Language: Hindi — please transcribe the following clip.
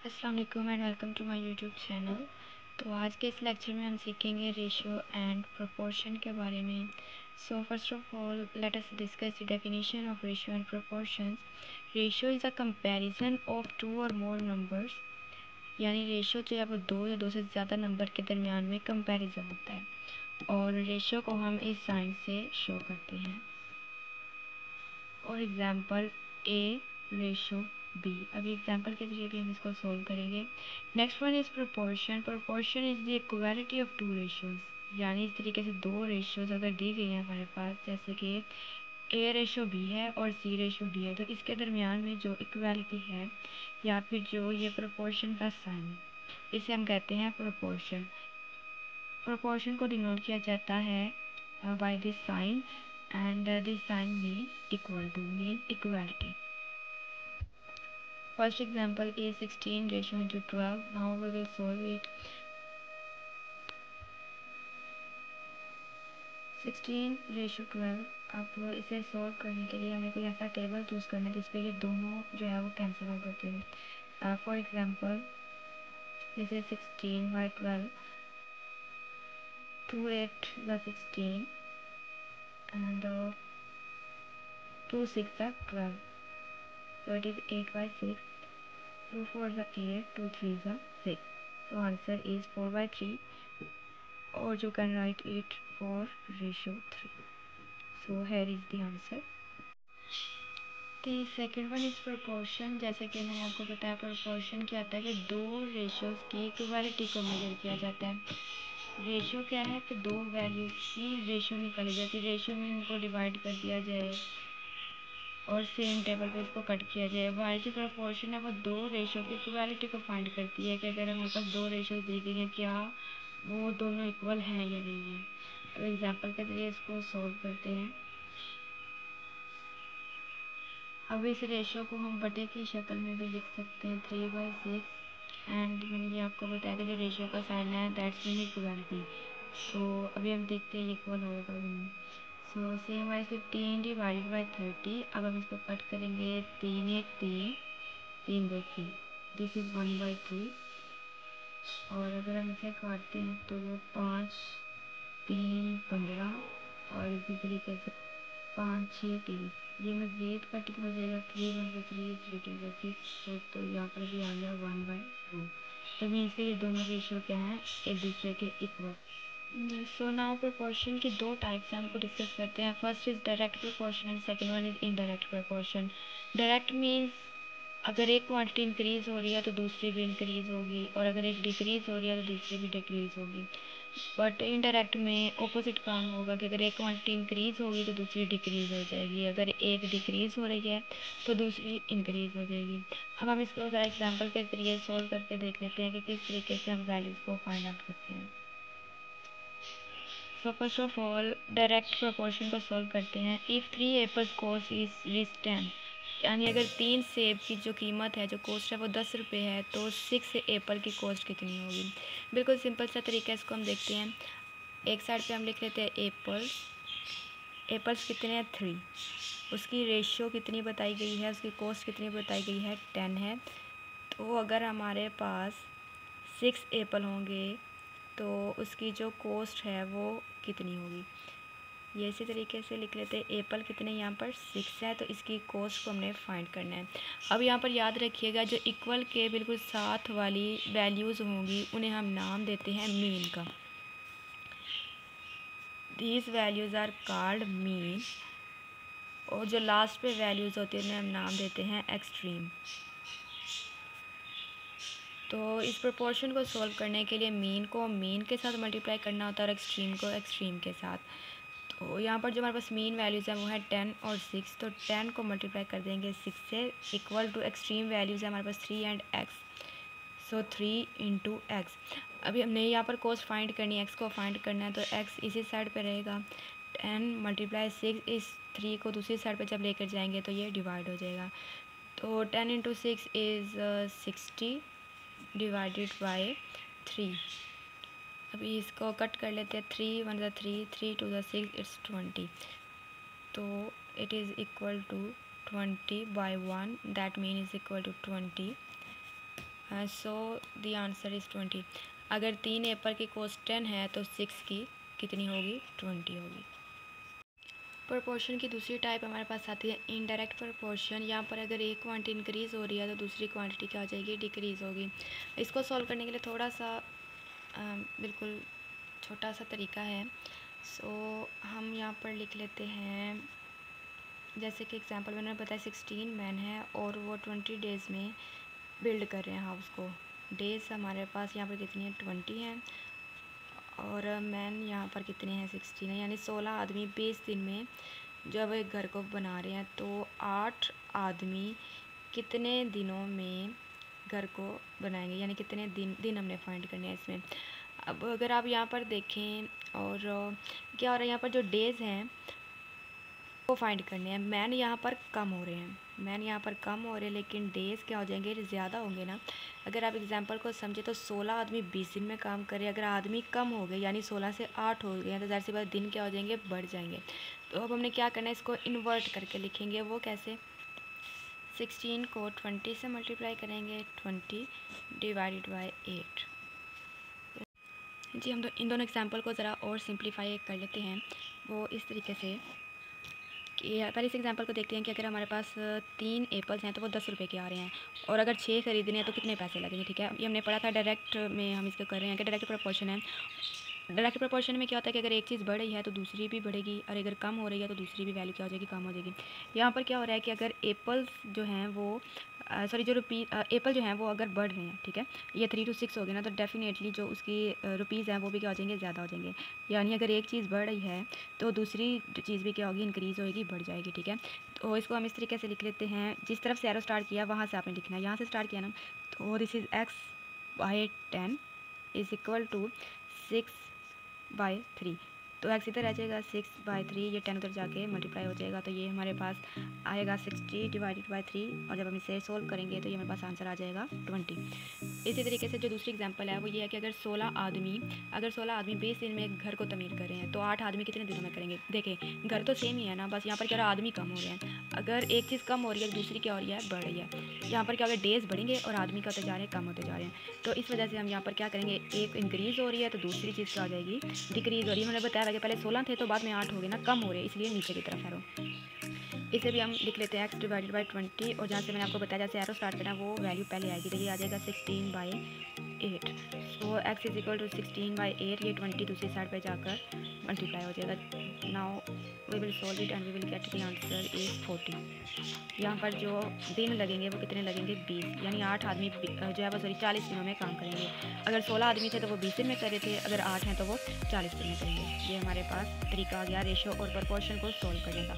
अस्सलाम वालेकुम and welcome to my YouTube channel. तो आज के इस लेक्चर में हम सीखेंगे रेशियो एंड प्रोपोर्शन के बारे में। So first of all let us discuss the definition of ratio and proportion. Ratio is a comparison of two और मोर नंबर्स, यानी रेशियो जो है वो दो या दो से ज़्यादा नंबर के दरमियान में कंपैरिजन होता है, और रेशियो को हम इस साइन से शो करते हैं। और एग्जांपल ए रेशो बी। अभी एग्जांपल के जरिए भी हम इसको सोल्व करेंगे। Next one is proportion. Proportion is the equality of two ratios, यानी इस तरीके से दो रेशोज अगर दी गई हैं हमारे पास, जैसे कि ए रेशो बी है और सी रेशो डी है, तो इसके दरमियान में जो इक्वालिटी है या फिर जो ये प्रोपोर्शन का साइन है, इसे हम कहते हैं प्रोपोर्शन। प्रोपोर्शन को डिनोट किया जाता है by this sign, and this sign mean equal to, mean equality. First example is 16 ratio into 12. Now we will solve it. 16 ratio 12। अब इसे सॉल्व करने के लिए हमें कोई ऐसा टेबल चूज़ करना है जिसपे ये दोनों जो है वो कैंसिल आउट होते हैं। For example this is 16 by 12, 2 8 the 16 and 2 6 the 12, so it is 8 by 6, 2 4 the 8, 2 3 the 6, so answer is 4 by 3, or you can write it 4 ratio 3. So here is the answer. The second one is proportion। जैसे कि मैंने आपको बताया proportion क्या होता है कि दो रेशियोज की इक्वालिटी को मेजर किया जाता है। रेशियो क्या है कि दो वैल्यूज की रेशियो निकाली जाती है, रेशियो में इनको डिवाइड कर दिया जाए और सेम टेबल पे इसको कट किया जाए। वाइल जो प्रोपोर्शन है वो दो रेशियो की इक्वालिटी को फाइंड करती है कि अगर हमारे पास दो रेशियो दी गई हैं, क्या वो दोनों इक्वल हैं या नहीं है। अब एग्जांपल के जरिए इसको सॉल्व करते हैं। अब इस रेशियो को हम बटे की शक्ल में भी लिख सकते हैं, 3/6, एंड मैंने ये आपको बताया कि जो रेशियो का साइन है दैट्स मीन इक्वालिटी। तो अभी हम देखते हैं इक्वल होगा नहीं। So same wise 15 divided by 30। अब हम इसको कट करेंगे, 3 1 3, 3 2 3, दिस इज 1/3। और अगर हम इसे काटते हैं तो 5 3 15, और इसी तरीके से 5 6 3, ये मज़ीद कटिंग हो जाएगा, 3 1 3, 3 2 6, तो यहाँ पर भी आ गया 1/2। तो मीन्स के ये दोनों रेशियो क्या हैं, एक दूसरे के इक्वल। सो नाउ प्रोपोर्शन की दो टाइप्स हैं, हमको डिस्कस करते हैं। First is direct proportion and second one is indirect proportion. Direct means अगर एक क्वांटिटी इंक्रीज़ हो रही है तो दूसरी भी इंक्रीज़ होगी, और अगर एक डिक्रीज़ हो रही है तो दूसरी भी डिक्रीज़ होगी। बट इनडायरेक्ट में ऑपोजिट काम होगा कि अगर एक क्वांटिटी इंक्रीज़ होगी तो दूसरी डिक्रीज़ हो जाएगी, अगर एक डिक्रीज़ हो रही है तो दूसरी इंक्रीज़ हो जाएगी। अब हम इसको एग्जांपल के जरिए सोल्व करके देख लेते हैं कि किस तरीके से हम वैल्यूज़ को फाइंड आउट करते हैं। सो first of all direct proportion को सॉल्व करते हैं। If 3 apples cost is reach 10, यानी अगर 3 सेब की जो कीमत है, जो कॉस्ट है वो 10 रुपये है, तो 6 एप्पल की कॉस्ट कितनी होगी। बिल्कुल सिंपल सा तरीका है, इसको हम देखते हैं। एक साइड पे हम लिख लेते हैं एप्पल्स। एप्पल्स कितने हैं, 3। उसकी रेशियो कितनी बताई गई है, उसकी कॉस्ट कितनी बताई गई है, 10 है। तो अगर हमारे पास 6 एप्पल होंगे तो उसकी जो कॉस्ट है वो कितनी होगी। ये इसी तरीके से लिख लेते हैं, एप्पल कितने, यहाँ पर 6 है, तो इसकी कॉस्ट को हमने फाइंड करना है। अब यहाँ पर याद रखिएगा, जो इक्वल के बिल्कुल साथ वाली वैल्यूज़ होंगी उन्हें हम नाम देते हैं मीन का। These values are called mean, और जो लास्ट पे वैल्यूज़ होती है उन्हें हम नाम देते हैं एक्सट्रीम। तो इस प्रोपोर्शन को सॉल्व करने के लिए मीन को मीन के साथ मल्टीप्लाई करना होता है और एक्सट्रीम को एक्सट्रीम के साथ। तो यहाँ पर जो हमारे पास मीन वैल्यूज़ हैं वो है 10 और 6, तो 10 को मल्टीप्लाई कर देंगे 6 से, इक्वल टू एक्सट्रीम वैल्यूज़ है हमारे पास 3 and x, so 3 into x. अभी हमने यहाँ पर कॉस्ट फाइंड करनी है, x को फाइंड करना है, तो x इसी साइड पे रहेगा। 10 मल्टीप्लाई 6, इस 3 को दूसरी साइड पे जब लेकर जाएंगे तो ये डिवाइड हो जाएगा। तो 10 इंटू 6 इज़ 60 डिवाइडेड बाय 3। अभी इसको कट कर लेते हैं, 3 1 ज़ा 3, 3 2 ज़ा 6, इट्स 20। तो it is equal to 20 by 1, that mean is equal to 20। So the answer is 20। अगर 3 एप्पल की कॉस्ट 10 है तो 6 की कितनी होगी? 20 होगी। प्रोपोर्शन की दूसरी टाइप हमारे पास आती है इनडायरेक्ट प्रोपोर्शन। यहाँ पर अगर एक क्वांटिटी इंक्रीज़ हो रही है तो दूसरी क्वांटिटी क्या हो जाएगी? डिक्रीज़ होगी। इसको सॉल्व करने के लिए थोड़ा सा बिल्कुल छोटा सा तरीका है। सो हम यहाँ पर लिख लेते हैं, जैसे कि एग्जांपल मैंने बताया 16 मैन है और वो 20 डेज़ में बिल्ड कर रहे हैं हाउस को। डेज़ हमारे पास यहाँ पर कितनी है? 20 हैं और मैन यहाँ पर कितने हैं? 16 है, यानी 16 आदमी 20 दिन में जब एक घर को बना रहे हैं तो 8 आदमी कितने दिनों में घर को बनाएंगे, यानी कितने दिन हमने फाइंड करने हैं इसमें। अब अगर आप यहाँ पर देखें और क्या हो रहा है, यहाँ पर जो डेज़ हैं वो फाइंड करने हैं। मैन यहाँ पर कम हो रहे हैं, मैन यहाँ पर कम हो रहे हैं, लेकिन डेज़ क्या हो जाएंगे? ज़्यादा होंगे ना। अगर आप एग्जांपल को समझे तो 16 आदमी 20 दिन में काम कर रहे हैं। अगर आदमी कम हो गए यानी 16 से 8 हो गए हैं तो ज़ाहिर सी बात दिन क्या हो जाएंगे? बढ़ जाएंगे। तो अब हमने क्या करना है, इसको इन्वर्ट करके लिखेंगे। वो कैसे? 16 को 20 से मल्टीप्लाई करेंगे, 20 डिवाइडेड बाई 8। जी हम इन दोनों एग्जाम्पल को ज़रा और सिंप्लीफाई कर लेते हैं। वो इस तरीके से कि पहले इस एग्जांपल को देखते हैं कि अगर हमारे पास 3 एप्पल्स हैं तो वो 10 रुपये के आ रहे हैं और अगर 6 खरीदने हैं तो कितने पैसे लगेंगे। ठीक है, ये हमने पढ़ा था डायरेक्ट में, हम इसको कर रहे हैं कि डायरेक्ट प्रोपोर्शन है। डायरेक्ट प्रोपोर्शन में क्या होता है कि अगर एक चीज़ बढ़ रही है तो दूसरी भी बढ़ेगी और अगर कम हो रही है तो दूसरी भी वैल्यू क्या हो जाएगी? कम हो जाएगी। यहाँ पर क्या हो रहा है कि अगर एप्पल्स जो हैं वो जो एप्पल जो हैं वो अगर बढ़ रहे हैं, ठीक है, ये 3 to 6 हो गए ना, तो डेफिनेटली जो उसकी रुपीज़ हैं वो भी क्या हो जाएंगे? ज़्यादा हो जाएंगे। यानी अगर एक चीज़ बढ़ रही है तो दूसरी चीज़ भी क्या होगी? इंक्रीज़ होगी, बढ़ जाएगी। ठीक है, तो इसको हम इस तरीके से लिख लेते हैं। जिस तरफ से एरो स्टार्ट किया वहाँ से आपने लिखना है, यहाँ से स्टार्ट किया ना, तो this is x/10 is equal to 6/3। तो x इधर आ जाएगा 6/3, ये 10 उधर जाके मल्टीप्लाई हो जाएगा, तो ये हमारे पास आएगा 60 डिवाइडेड बाई 3 और जब हम इसे सोल्व करेंगे तो ये हमारे पास आंसर आ जाएगा 20। इसी तरीके से जो दूसरी एग्जांपल है वो ये है कि अगर 16 आदमी 20 दिन में एक घर को तमीर कर रहे हैं तो 8 आदमी कितने दिनों में करेंगे। देखें घर तो सेम ही है ना, बस यहाँ पर क्या आदमी कम हो रहे हैं। अगर एक चीज़ कम हो रही है तो दूसरी क्या हो रही है? बढ़ रही है। यहाँ पर क्या होगा? डेज़ बढ़ेंगे और आदमी क्या होते जा रहे हैं? कम होते जा रहे हैं। तो इस वजह से हम यहाँ पर क्या करेंगे? एक इंक्रीज़ हो रही है तो दूसरी चीज़ क्या हो जाएगी? डिक्रीज़ हो रही है। मैंने बताया कि पहले 16 थे तो बाद में 8 हो गए ना, कम हो रहे हैं, इसलिए नीचे की तरफ एरो। इसे भी हम लिख लेते हैं x डिवाइडेड बाई 20 और जहाँ से मैंने आपको बताया जैसे एरो स्टार्ट करना वो वैल्यू पहले आएगी, तो ये आ जाएगा 16/8। सो x इज इक्वल टू 16/8, ये 20 दूसरी साइड पे जाकर मल्टीप्लाई हो जाएगा। Now we will solve it and we will get the answer is 40। यहाँ पर जो दिन लगेंगे वो कितने लगेंगे? 20, यानी 8 आदमी जो है वो 40 दिनों में काम करेंगे। अगर 16 आदमी थे तो वो 20 दिन में कर रहे थे, अगर 8 हैं तो वो 40 दिन में करेंगे। ये हमारे पास तरीका आ गया रेशो और प्रोपोर्शन को सॉल्व करने का।